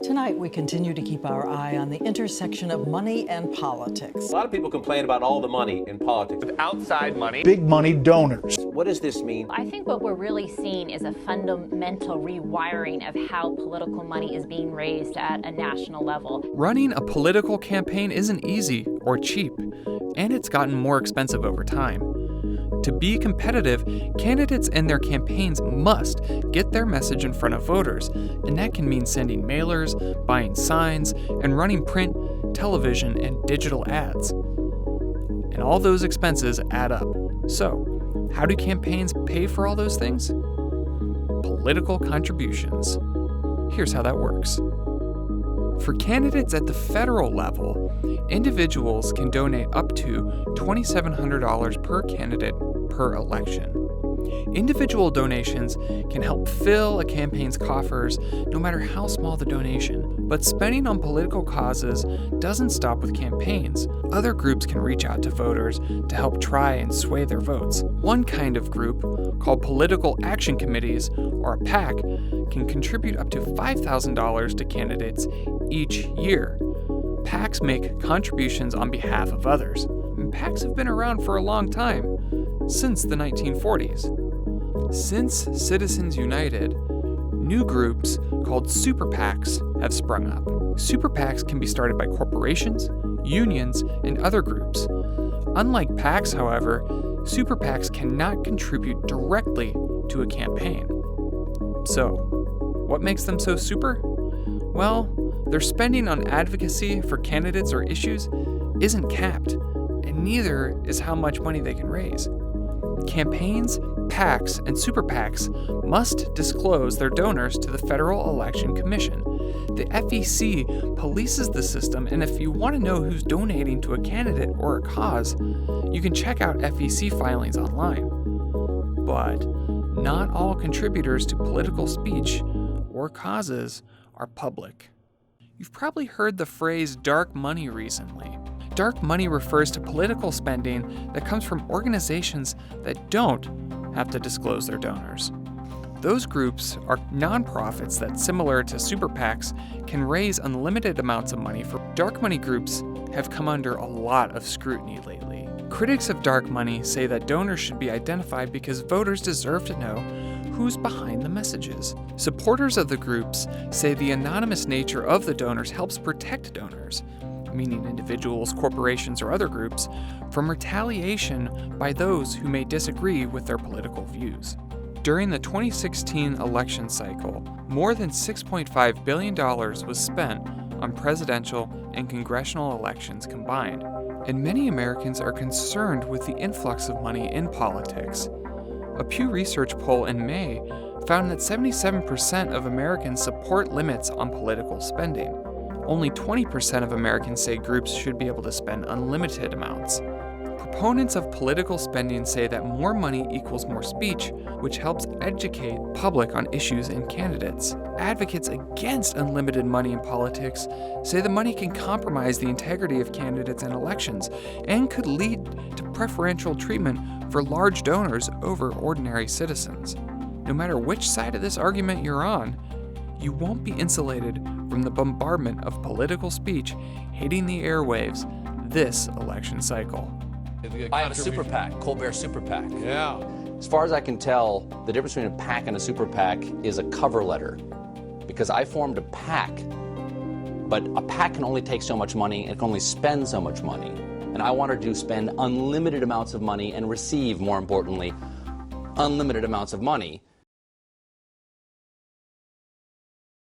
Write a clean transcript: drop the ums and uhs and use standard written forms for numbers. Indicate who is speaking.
Speaker 1: Tonight, we continue to keep our eye on the intersection of money and politics.
Speaker 2: A lot of people complain about all the money in politics.
Speaker 3: With outside money.
Speaker 4: Big money donors.
Speaker 2: What does this mean?
Speaker 5: I think what we're really seeing is a fundamental rewiring of how political money is being raised at a national level.
Speaker 6: Running a political campaign isn't easy or cheap, and it's gotten more expensive over time. To be competitive, candidates and their campaigns must get their message in front of voters, and that can mean sending mailers, buying signs, and running print, television, and digital ads. And all those expenses add up. So, how do campaigns pay for all those things? Political contributions. Here's how that works. For candidates at the federal level, individuals can donate up to $2,700 per candidate per election. Individual donations can help fill a campaign's coffers no matter how small the donation. But spending on political causes doesn't stop with campaigns. Other groups can reach out to voters to help try and sway their votes. One kind of group, called political action committees, or a PAC, can contribute up to $5,000 to candidates each year. PACs make contributions on behalf of others. And PACs have been around for a long time, since the 1940s. Since Citizens United, new groups called super PACs have sprung up. Super PACs can be started by corporations, unions, and other groups. Unlike PACs, however, super PACs cannot contribute directly to a campaign. So, what makes them so super? Well, their spending on advocacy for candidates or issues isn't capped, and neither is how much money they can raise. Campaigns, PACs, and super PACs must disclose their donors to the Federal Election Commission. The FEC polices the system, and if you want to know who's donating to a candidate or a cause, you can check out FEC filings online. But not all contributors to political speech or causes are public. You've probably heard the phrase dark money recently. Dark money refers to political spending that comes from organizations that don't have to disclose their donors. Those groups are nonprofits that, similar to super PACs, can raise unlimited amounts of money. For dark money groups have come under a lot of scrutiny lately. Critics of dark money say that donors should be identified because voters deserve to know who's behind the messages. Supporters of the groups say the anonymous nature of the donors helps protect donors, meaning individuals, corporations, or other groups, from retaliation by those who may disagree with their political views. During the 2016 election cycle, more than $6.5 billion was spent on presidential and congressional elections combined, and many Americans are concerned with the influx of money in politics. A Pew Research poll in May found that 77% of Americans support limits on political spending. Only 20% of Americans say groups should be able to spend unlimited amounts. Proponents of political spending say that more money equals more speech, which helps educate the public on issues and candidates. Advocates against unlimited money in politics say the money can compromise the integrity of candidates and elections and could lead to preferential treatment for large donors over ordinary citizens. No matter which side of this argument you're on, you won't be insulated from the bombardment of political speech hitting the airwaves this election cycle.
Speaker 7: I have a super PAC, Colbert Super PAC.
Speaker 4: Yeah.
Speaker 7: As far as I can tell, the difference between a PAC and a super PAC is a cover letter. Because I formed a PAC, but a PAC can only take so much money and it can only spend so much money. And I wanted to spend unlimited amounts of money and receive, more importantly, unlimited amounts of money.